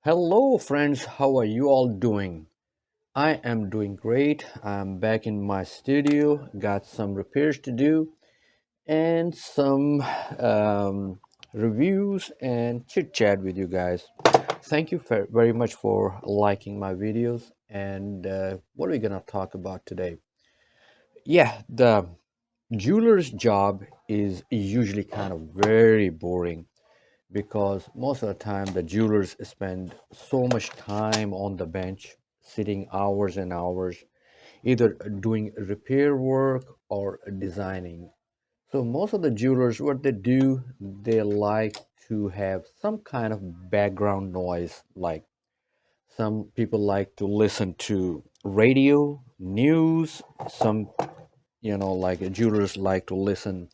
Hello, friends. How are you all doing? I am doing great. I'm back in my studio, got some repairs to do, and some reviews and chit chat with you guys. Thank you very much for liking my videos. And what are we going to talk about today? Yeah, the jeweler's job is usually kind of very boring because most of the time the jewelers spend so much time on the bench sitting hours and hours either doing repair work or designing. So most of the jewelers, what they do, they like to have some kind of background noise. Like some people like to listen to radio news, some like jewelers like to listen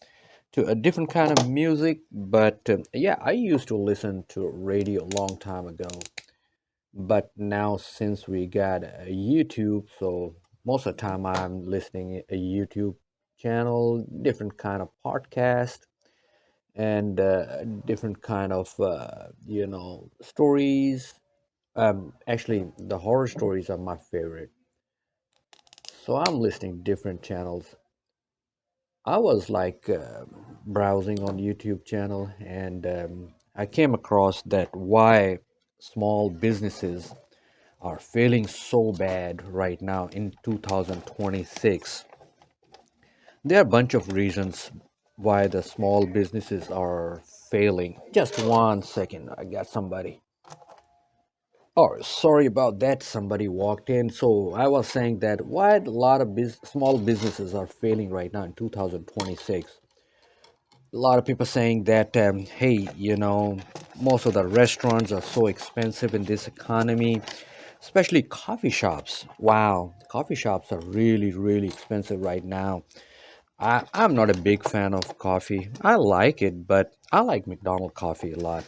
to a different kind of music. But yeah, I used to listen to radio a long time ago, but now since we got a YouTube, so most of the time I'm listening a YouTube channel, different kind of podcast, and different kind of stories. Actually, the horror stories are my favorite, so I'm listening different channels. I was like browsing on YouTube channel, and I came across that why small businesses are failing so bad right now in 2026. There are a bunch of reasons why the small businesses are failing. Just one second, I got somebody. Oh, sorry about that. Somebody walked in. So I was saying that why a lot of small businesses are failing right now in 2026. A lot of people saying that, hey, most of the restaurants are so expensive in this economy, especially coffee shops. Wow, coffee shops are really, really expensive right now. I'm not a big fan of coffee. I like it, but I like McDonald's coffee a lot.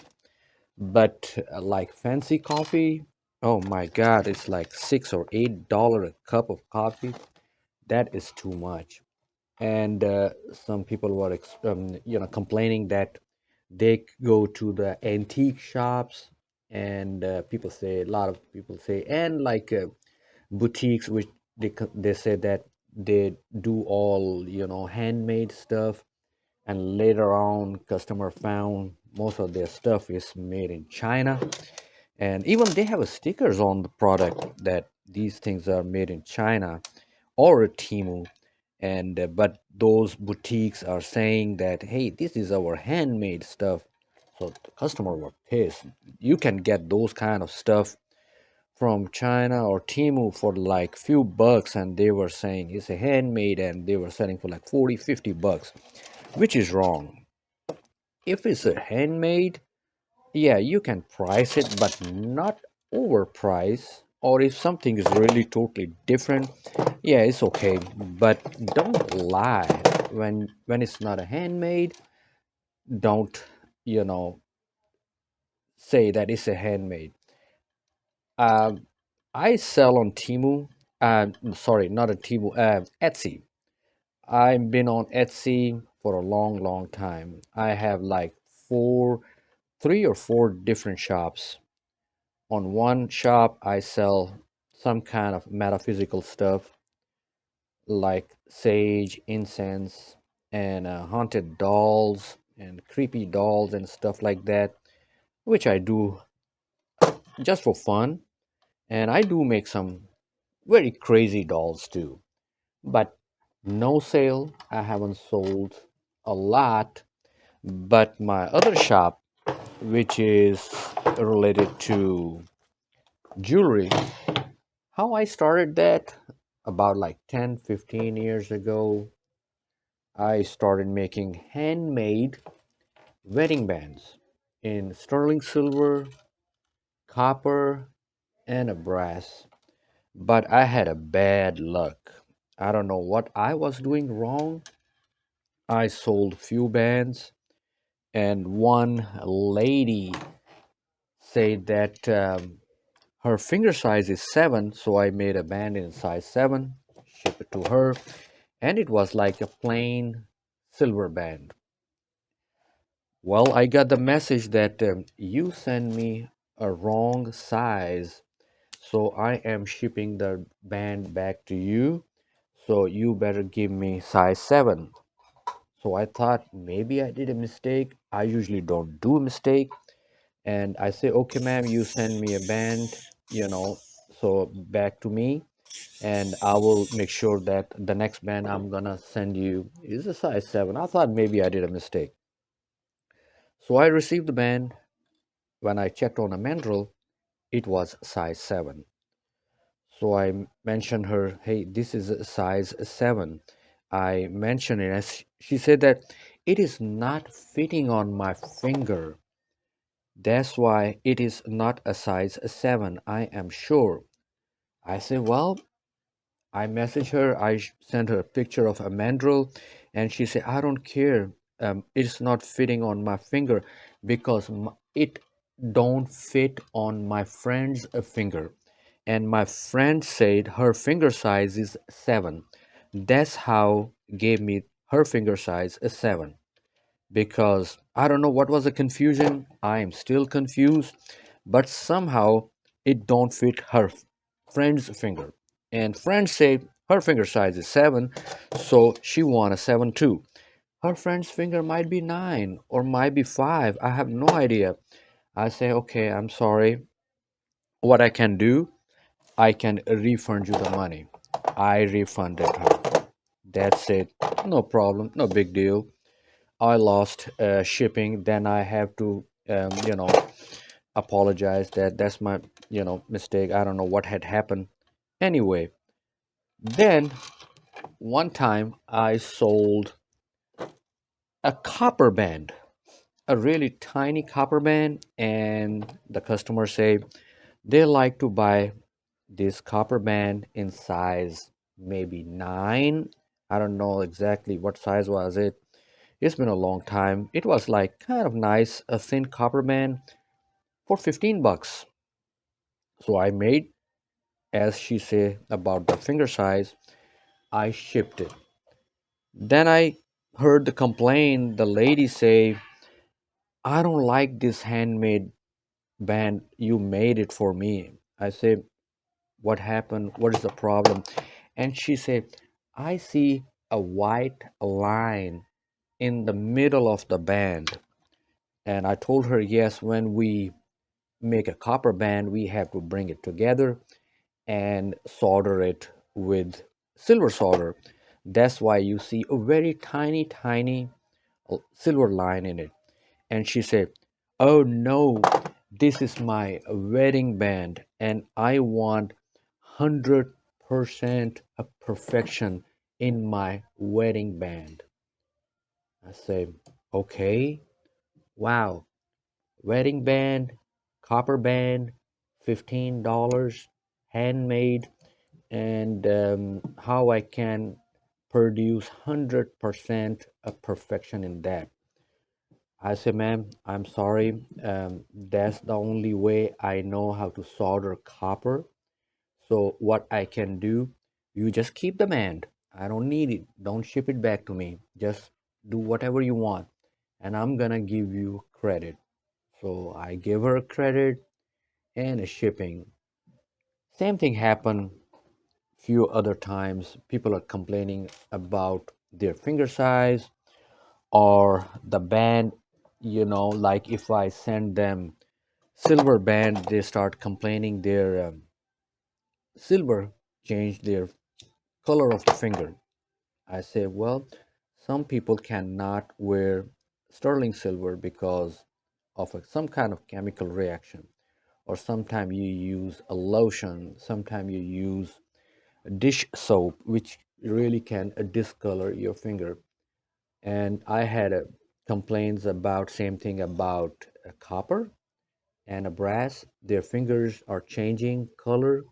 But like fancy coffee, oh my God, it's like $6 or $8 a cup of coffee. That is too much. And some people were complaining that they go to the antique shops, and people say, a lot of people say, and like boutiques, which they say that they do all handmade stuff, and later on customer found most of their stuff is made in China, and even they have a stickers on the product that these things are made in China or Timu. And but those boutiques are saying that, hey, this is our handmade stuff. So the customer were pissed. You can get those kind of stuff from China or Timu for like few bucks, and they were saying it's a handmade, and they were selling for like 40, 50 bucks, which is wrong. If it's a handmade, yeah, you can price it, but not overprice. Or if something is really totally different, yeah, it's okay. But don't lie when it's not a handmade. Don't you know say that it's a handmade. Um, I sell on Timu. Sorry, not a Timu. Etsy. I've been on Etsy for a long, long time. I have like three or four different shops. On one shop, I sell some kind of metaphysical stuff like sage, incense, and haunted dolls and creepy dolls and stuff like that, which I do just for fun. And I do make some very crazy dolls too. But no sale, I haven't sold a lot. But my other shop, which is related to jewelry, how I started that about like 10, 15 years ago, I started making handmade wedding bands in sterling silver, copper, and a brass. But I had a bad luck. I don't know what I was doing wrong. I sold few bands, and one lady said that her finger size is 7, so I made a band in size 7, shipped it to her, and it was like a plain silver band. Well, I got the message that you send me a wrong size. So I am shipping the band back to you. So you better give me size 7. So I thought maybe I did a mistake. I usually don't do a mistake. And I say, okay, ma'am, you send me a band, so back to me. And I will make sure that the next band I'm gonna send you is a size 7. I thought maybe I did a mistake. So I received the band. When I checked on a mandrel, it was size 7. So I mentioned her, hey, this is a size 7. I mentioned it, and she said that it is not fitting on my finger. That's why it is not a size 7. I am sure. I said, well, I messaged her. Sent her a picture of a mandrel, and she said, I don't care. It's not fitting on my finger because it don't fit on my friend's finger. And my friend said her finger size is 7. That's how gave me her finger size is 7, because I don't know what was the confusion. I am still confused, but somehow it don't fit her friend's finger. And friend say her finger size is 7, so she want a 7 too. Her friend's finger might be 9 or might be 5. I have no idea. I say, okay, I'm sorry. What I can do, I can refund you the money. I refunded her. That's it. No problem. No big deal. I lost shipping, then I have to, apologize that that's my, mistake. I don't know what had happened. Anyway, then one time I sold a copper band, a really tiny copper band, and the customer say they like to buy this copper band in size maybe 9. I don't know exactly what size was it. It's been a long time. It was like kind of nice, a thin copper band for 15 bucks. So I made, as she said about the finger size, I shipped it. Then I heard the complaint, the lady say, I don't like this handmade band. You made it for me. I said, what happened? What is the problem? And she said, I see a white line in the middle of the band. And I told her, yes, when we make a copper band, we have to bring it together and solder it with silver solder. That's why you see a very tiny, tiny silver line in it. And she said, oh no, this is my wedding band and I want 100% of perfection in my wedding band. I said, okay, wow, wedding band, copper band, $15, handmade, and how I can produce 100% of perfection in that. I say, ma'am, I'm sorry. That's the only way I know how to solder copper. So what I can do, you just keep the band. I don't need it. Don't ship it back to me. Just do whatever you want, and I'm gonna give you credit. So I gave her credit and a shipping. Same thing happened few other times. People are complaining about their finger size or the band. Like if I send them silver band, they start complaining their silver changed their color of the finger. I say, well, some people cannot wear sterling silver because of some kind of chemical reaction, or sometimes you use a lotion, sometimes you use dish soap, which really can discolor your finger. And I had complaints about same thing about copper and a brass. Their fingers are changing color,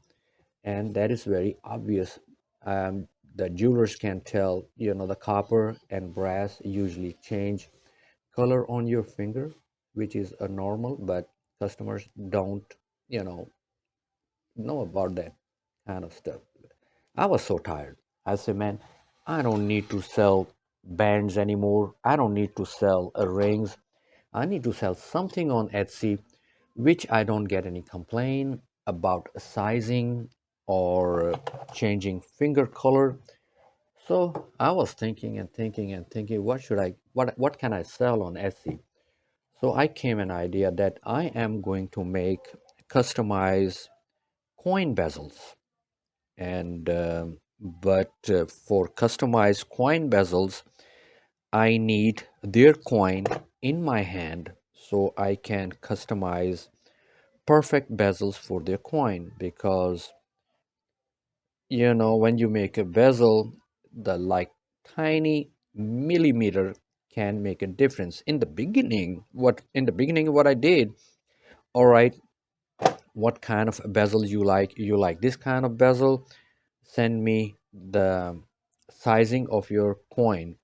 and that is very obvious. The jewelers can tell, the copper and brass usually change color on your finger, which is a normal, but customers don't, you know, know about that kind of stuff. I was so tired. I said, man, I don't need to sell bands anymore. I don't need to sell rings. I need to sell something on Etsy which I don't get any complaint about sizing or changing finger color. So I was thinking and thinking and thinking, what can I sell on Etsy? So I came an idea that I am going to make customized coin bezels, and but for customized coin bezels, I need their coin in my hand so I can customize perfect bezels for their coin, because when you make a bezel, the like tiny millimeter can make a difference. In the beginning what I did, all right, what kind of bezel you like this kind of bezel, send me the sizing of your coin.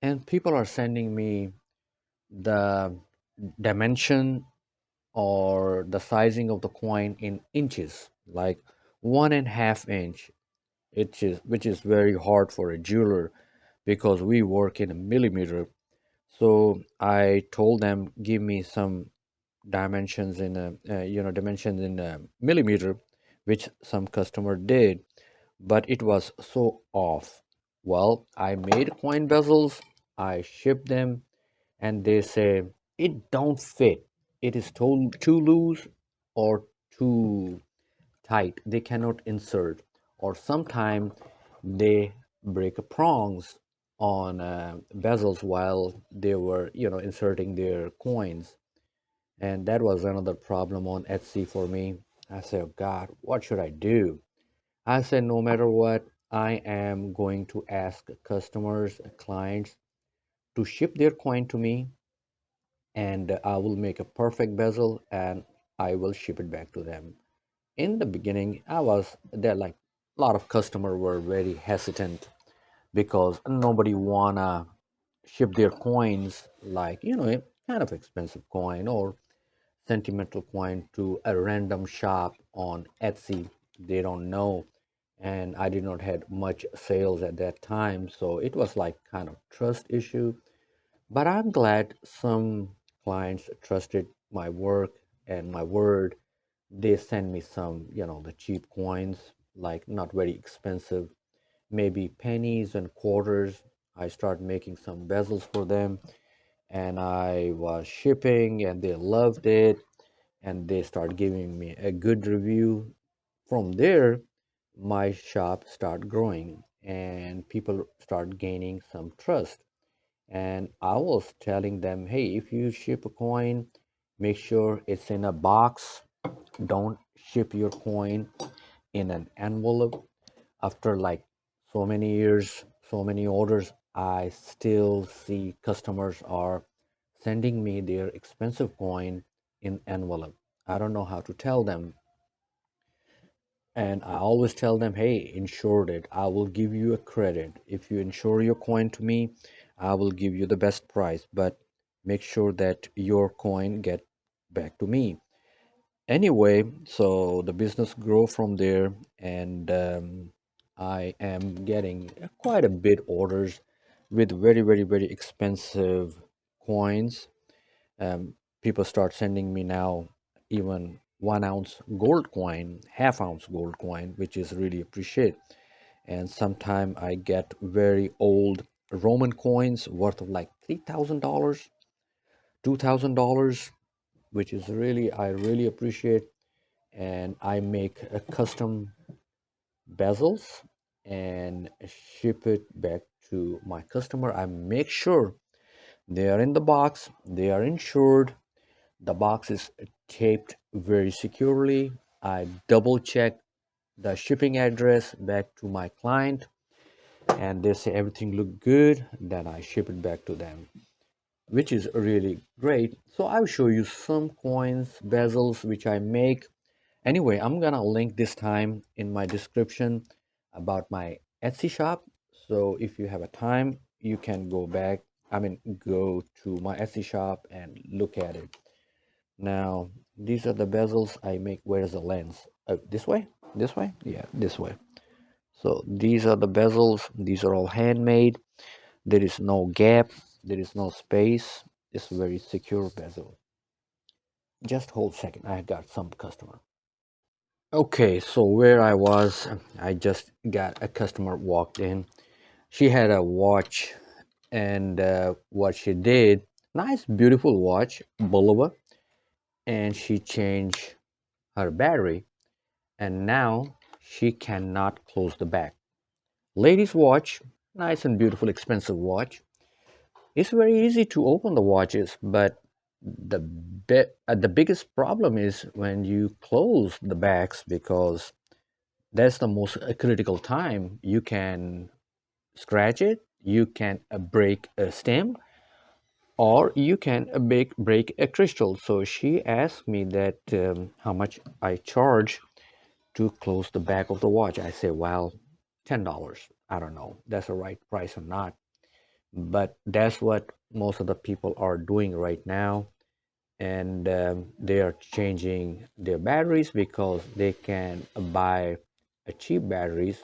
And people are sending me the dimension or the sizing of the coin in inches, like 1.5 inch, which is very hard for a jeweler because we work in a millimeter. So I told them, give me some dimensions in a millimeter, which some customer did, but it was so off. Well, I made coin bezels, I shipped them, and they say it don't fit. It is too loose or too tight. They cannot insert, or sometimes they break prongs on bezels while they were, inserting their coins. And that was another problem on Etsy for me. I said, oh God, what should I do? I said, no matter what, I am going to ask customers, clients to ship their coin to me, and I will make a perfect bezel and I will ship it back to them. In the beginning, I was there, like a lot of customers were very hesitant because nobody wanna ship their coins, like, a kind of expensive coin or sentimental coin to a random shop on Etsy. They don't know. And I did not had much sales at that time, so it was like kind of trust issue. But I'm glad some clients trusted my work and my word. They send me some, the cheap coins, like not very expensive, maybe pennies and quarters. I start making some bezels for them, and I was shipping and they loved it, and they start giving me a good review. From there, my shop start growing and people start gaining some trust. And I was telling them, hey, if you ship a coin, make sure it's in a box. Don't ship your coin in an envelope. After like so many years, so many orders, I still see customers are sending me their expensive coin in envelope. I don't know how to tell them. And I always tell them, hey, insure it. I will give you a credit. If you insure your coin to me, I will give you the best price. But make sure that your coin get back to me. Anyway, so the business grow from there, and I am getting quite a bit orders with very, very, very expensive coins. People start sending me now even 1 ounce gold coin, half ounce gold coin, which is really appreciate. And sometime I get very old Roman coins worth of like $3,000, $2,000, which is really, I really appreciate. And I make a custom bezels and ship it back to my customer. I make sure they are in the box, they are insured, the box is taped very securely. I double check the shipping address back to my client, and they say everything look good, then I ship it back to them, which is really great. So I'll show you some coins, bezels, which I make. Anyway, I'm gonna link this time in my description about my Etsy shop. So if you have a time, you can go back, go to my Etsy shop and look at it. Now, these are the bezels I make. Where's the lens? This way? This way? Yeah, this way. So these are the bezels. These are all handmade. There is no gap. There is no space. It's very secure bezel. Just hold second. I got some customer. Okay, so where I was, I just got a customer walked in. She had a watch, and what she did, nice, beautiful watch, Bulova, and she changed her battery, and now she cannot close the back. Ladies' watch, nice and beautiful, expensive watch. It's very easy to open the watches, but the biggest problem is when you close the backs because that's the most critical time. You can scratch it, you can break a stem, or you can break a crystal. So she asked me that how much I charge to close the back of the watch. I say, well, $10. I don't know that's the right price or not, but that's what most of the people are doing right now. And they are changing their batteries because they can buy a cheap batteries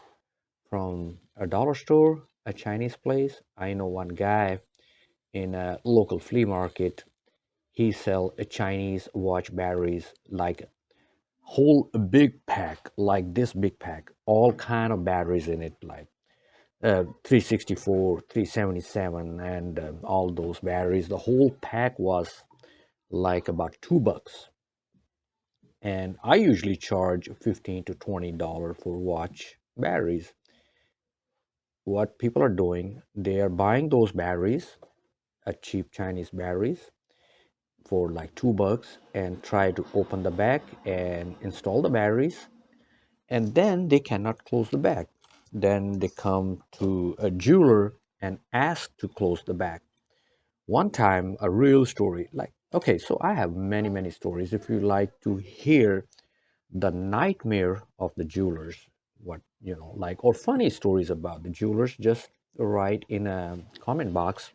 from a dollar store, a Chinese place. I know one guy in a local flea market. He sell a Chinese watch batteries like whole big pack, like this big pack, all kind of batteries in it, like 364, 377, and all those batteries. The whole pack was like about $2, and I usually charge 15 to $20 for watch batteries. What people are doing, they are buying those batteries, a cheap Chinese batteries, for like $2, and try to open the back and install the batteries, and then they cannot close the back. Then they come to a jeweler and ask to close the back. One time, a real story, like, okay, so I have many, many stories. If you like to hear the nightmare of the jewelers, what, like, or funny stories about the jewelers, just write in a comment box.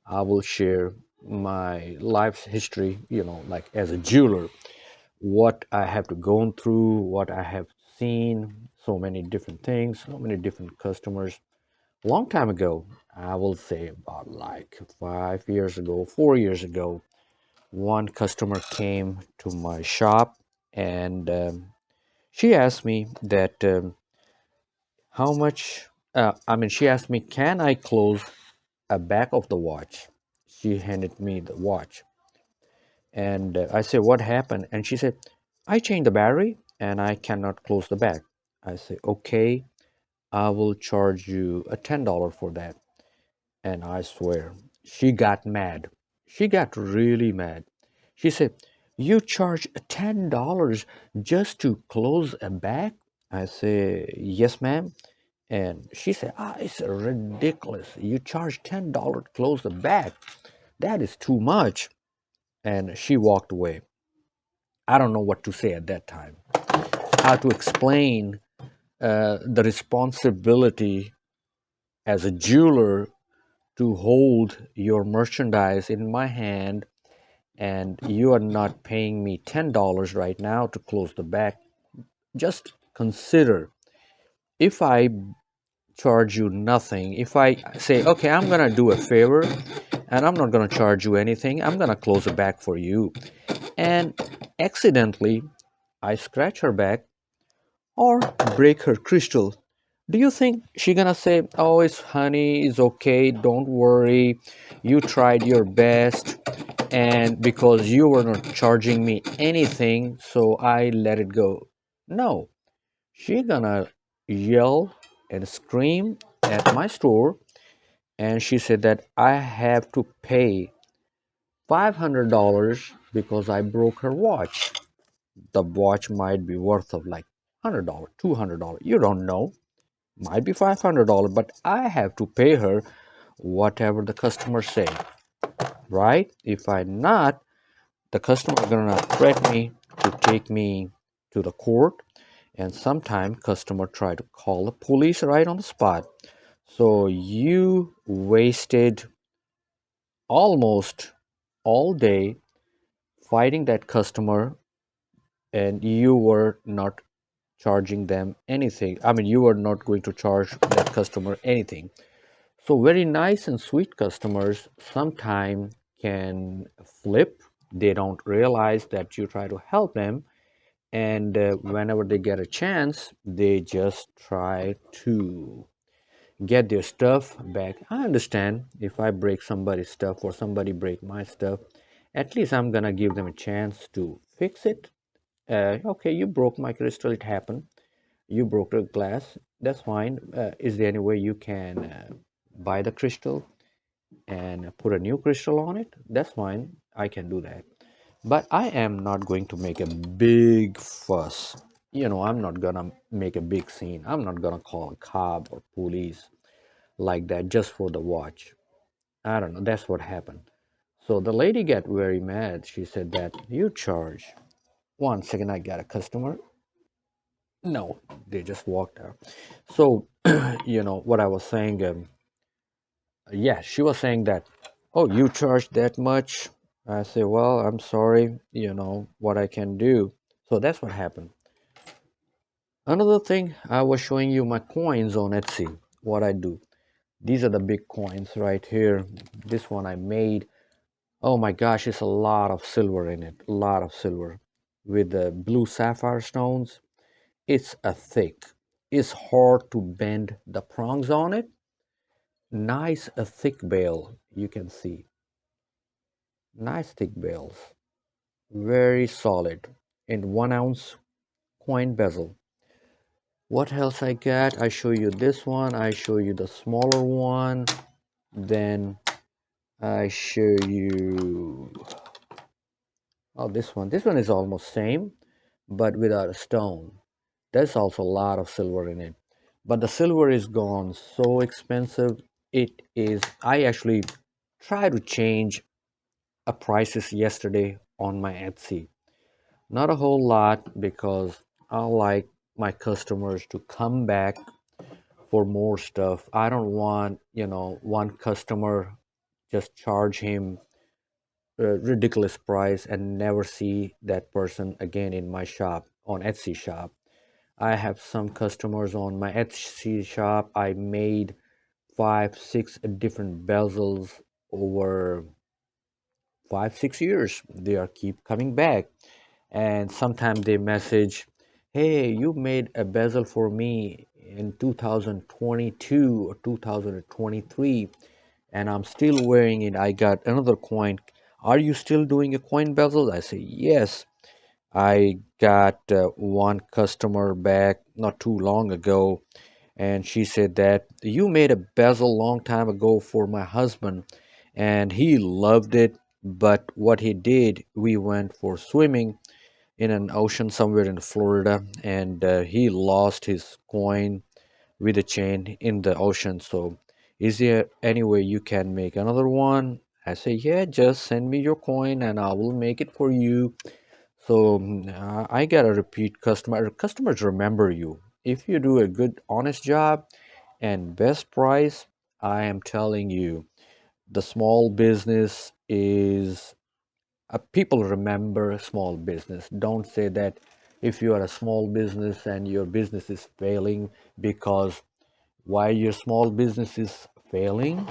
I will share my life's history, like as a jeweler, what I have to go through, what I have seen, so many different things, so many different customers. Long time ago, I will say about like 5 years ago, 4 years ago, one customer came to my shop, and she asked me that how much, she asked me, can I close a back of the watch? She handed me the watch, and I said, what happened? And she said, I changed the battery and I cannot close the back. I said, okay, I will charge you a $10 for that. And I swear, she got mad. She got really mad. She said, you charge $10 just to close a back? I say, yes, ma'am. And she said, it's ridiculous. You charge $10 to close the back. That is too much. And she walked away. I don't know what to say at that time, how to explain the responsibility as a jeweler to hold your merchandise in my hand, and you are not paying me $10 right now to close the back. Just consider, if I charge you nothing, if I say, okay, I'm going to do a favor and I'm not going to charge you anything, I'm going to close the back for you, and accidentally I scratch her back or break her crystal, do you think she gonna say, oh, it's honey, it's okay, don't worry, you tried your best, and because you were not charging me anything, so I let it go? No, she gonna yell and scream at my store, and she said that I have to pay $500 because I broke her watch. The watch might be worth of like $100, $200. You don't know. Might be $500, but I have to pay her whatever the customer say, right? If I not, the customer gonna threaten me to take me to the court, and sometime customer try to call the police right on the spot. So you wasted almost all day fighting that customer, and you were not charging them anything. You were not going to charge that customer anything. So very nice and sweet customers sometimes can flip. They don't realize that you try to help them, and whenever they get a chance, they just try to get their stuff back. I understand if I break somebody's stuff or somebody break my stuff, at least I'm gonna give them a chance to fix it. Okay, you broke my crystal, it happened. You broke the glass, that's fine. Is there any way you can buy the crystal and put a new crystal on it? That's fine, I can do that. But I am not going to make a big fuss. I'm not gonna make a big scene. I'm not gonna call a cop or police like that just for the watch. I don't know. That's what happened. So the lady got very mad. She said that you charge. One second, I got a customer. No, they just walked out. So, what I was saying, yeah, she was saying that, oh, you charge that much? I say, well, I'm sorry, what I can do. So that's what happened. Another thing, I was showing you my coins on Etsy, what I do. These are the big coins right here. This one I made. Oh my gosh, it's a lot of silver in it, a lot of silver. With the blue sapphire stones, it's a thick. It's hard to bend the prongs on it. Nice, a thick bale, you can see. Nice thick bales. Very solid. In 1 ounce coin bezel. What else I got? I show you this one. I show you the smaller one. Then I show you, oh, this one. This one is almost same, but without a stone. There's also a lot of silver in it. But the silver is gone so expensive. It is, I actually tried to change a prices yesterday on my Etsy. Not a whole lot because I like my customers to come back for more stuff. I don't want, one customer just charge him a ridiculous price and never see that person again in my shop on Etsy shop. I have some customers on my Etsy shop. I made 5, 6 different bezels over 5, 6 years. They are keep coming back, and sometimes they message, "Hey, you made a bezel for me in 2022 or 2023, and I'm still wearing it. I got another coin. Are you still doing a coin bezel?" I say, "Yes." I got one customer back not too long ago, and she said that you made a bezel long time ago for my husband, and he loved it. But what he did, we went for swimming in an ocean somewhere in Florida, and he lost his coin with a chain in the ocean. So, is there any way you can make another one? I say, yeah, just send me your coin and I will make it for you. So I got a repeat customer. Customers remember you. If you do a good, honest job and best price, I am telling you, the small business is, people remember small business. Don't say that if you are a small business and your business is failing, because why your small business is failing?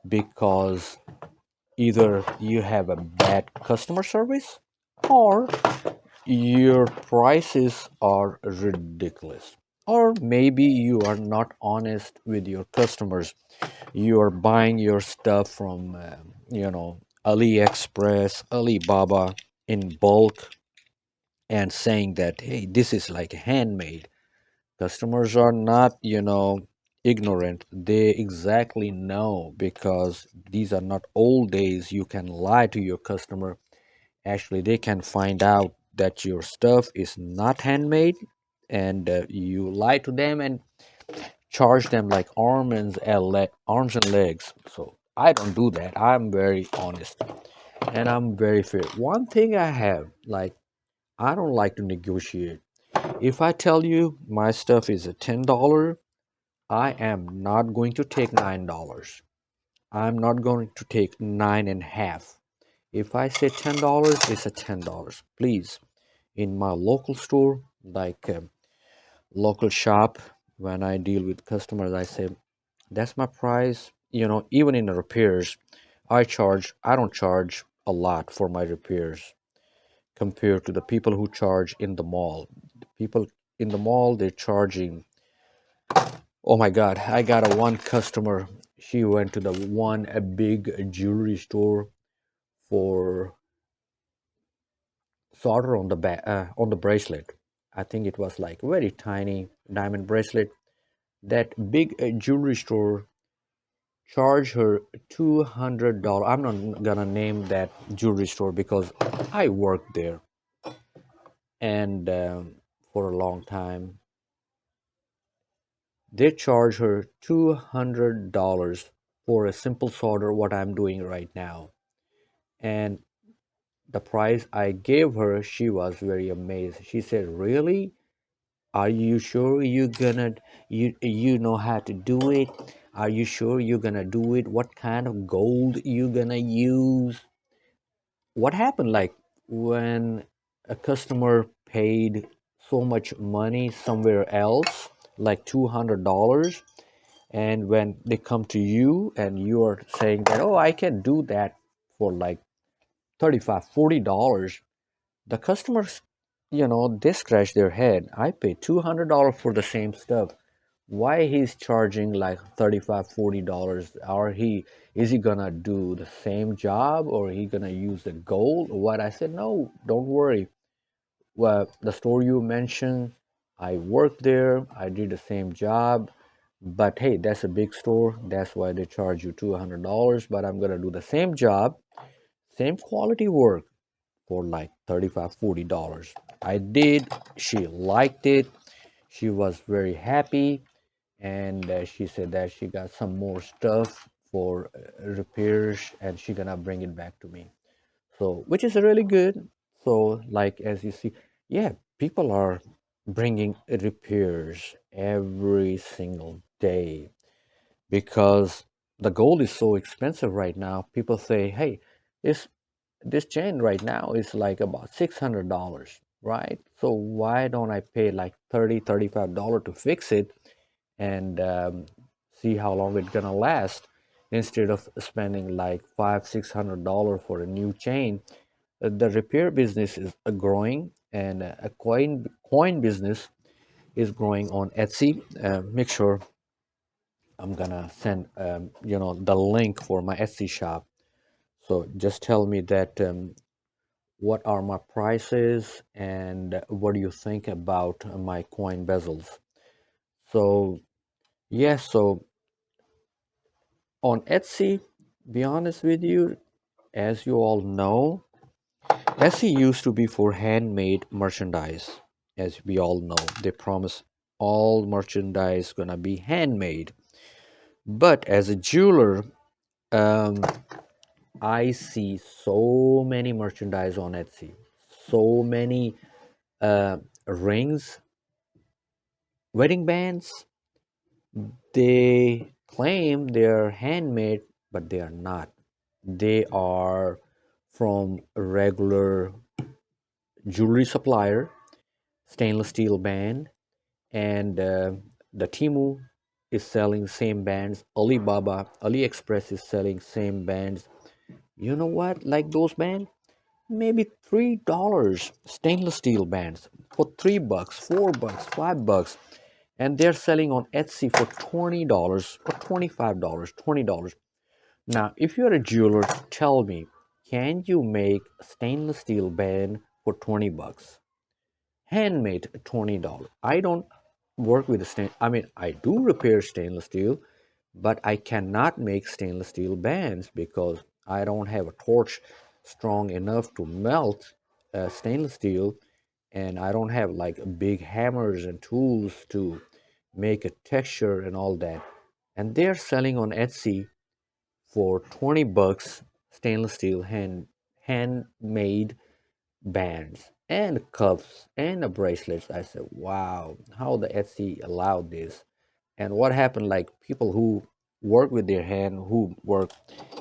Because either you have a bad customer service or your prices are ridiculous, or maybe you are not honest with your customers. You are buying your stuff from AliExpress, Alibaba in bulk, and saying that, hey, this is like handmade. Customers are not ignorant. They exactly know, because these are not old days you can lie to your customer. Actually, they can find out that your stuff is not handmade, and you lie to them and charge them like arms and legs. So I don't do that. I'm very honest and I'm very fair. One thing I have, like, I don't like to negotiate. If I tell you my stuff is a $10, I am not going to take $9. I'm not going to take nine and a half. If I say $10, it's a $10. Please, in my local store, like local shop, when I deal with customers, I say that's my price. Even in the repairs, I don't charge a lot for my repairs compared to the people who charge in the mall. The people in the mall, they're charging. Oh my God, I got a one customer. She went to the one a big jewelry store for solder on the on the bracelet. I think it was like very tiny diamond bracelet. That big jewelry store charged her $200. I'm not gonna name that jewelry store because I worked there and for a long time. They charge her $200 for a simple solder, what I'm doing right now. And the price I gave her, she was very amazed. She said, "Really? Are you sure you know how to do it? Are you sure you're gonna do it? What kind of gold you gonna use?" What happened like when a customer paid so much money somewhere else, like $200, and when they come to you and you are saying that, oh, I can do that for like 35, $40, the customers, they scratch their head. I paid $200 for the same stuff. Why he's charging like 35, $40? Or is he gonna do the same job, or he gonna use the gold or what? I said, no, don't worry. Well, the store you mentioned, I worked there, I did the same job, but hey, that's a big store. That's why they charge you $200, but I'm gonna do the same job, same quality work for like 35, $40. I did. She liked it. She was very happy, and she said that she got some more stuff for repairs, and she gonna bring it back to me. So, which is really good. So, like as you see, yeah, people are bringing repairs every single day because the gold is so expensive right now. People say, hey, this chain right now is like about $600, right? So why don't I pay like $35 to fix it and see how long it's gonna last instead of spending like $600 for a new chain? The repair business is growing, and a coin business is growing on Etsy. Make sure I'm gonna send the link for my Etsy shop. So just tell me that what are my prices and what do you think about my coin bezels. So yeah, so on Etsy, be honest with you, as you all know, Etsy used to be for handmade merchandise. As we all know, they promise all merchandise gonna be handmade. But as a jeweler, um, I see so many merchandise on Etsy, so many rings, wedding bands. They claim they're handmade, but they are not. They are from a regular jewelry supplier, stainless steel band, and the Timu is selling same bands. Alibaba, AliExpress is selling same bands. You know what? Like those bands, maybe $3 stainless steel bands for $3, $4, $5, and they're selling on Etsy for $20 or $25, $20. Now, if you're a jeweler, tell me, can you make a stainless steel band for $20? Handmade $20. I don't work with the I mean, I do repair stainless steel, but I cannot make stainless steel bands because I don't have a torch strong enough to melt stainless steel, and I don't have like big hammers and tools to make a texture and all that. And they're selling on Etsy for $20 stainless steel handmade bands and cuffs and the bracelets. I said, wow, how the Etsy allowed this. And what happened, like people who work with their hand, who work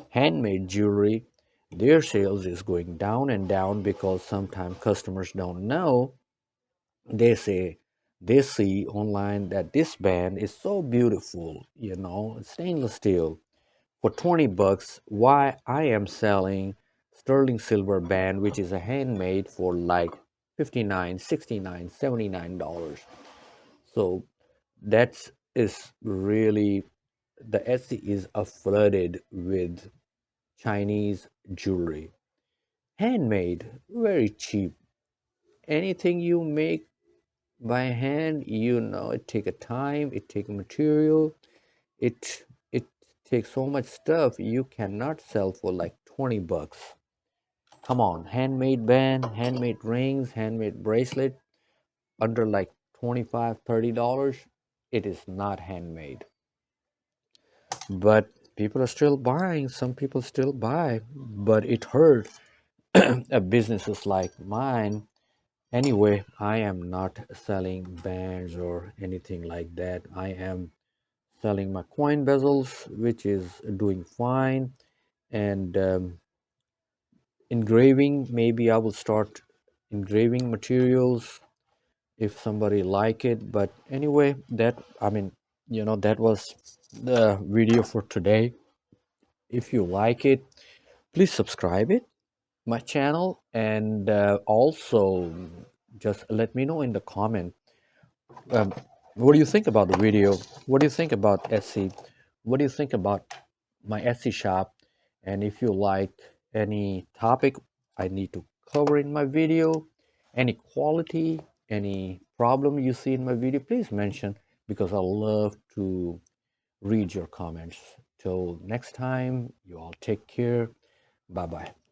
handmade jewelry, their sales is going down and down because sometimes customers don't know. They say they see online that this band is so beautiful, stainless steel for $20. Why I am selling sterling silver band, which is a handmade for like 59, 69, $79. So that's is really the Etsy is flooded with Chinese jewelry. Handmade, very cheap. Anything you make by hand, it take a time, it take a material, it takes so much stuff you cannot sell for like 20 bucks. Come on, handmade band, handmade rings, handmade bracelet under like 25, $30. It is not handmade. But people are still buying, some people still buy, but it hurt businesses like mine. Anyway, I am not selling bands or anything like that. I am selling my coin bezels, which is doing fine. And engraving, maybe I will start engraving materials if somebody like it. But anyway, that was the video for today. If you like it, please subscribe it my channel, and also just let me know in the comment, um, what do you think about the video, what do you think about Etsy, what do you think about my Etsy shop, and if you like any topic I need to cover in my video, any quality, any problem you see in my video, please mention, because I love to read your comments. Till next time, you all take care. Bye bye.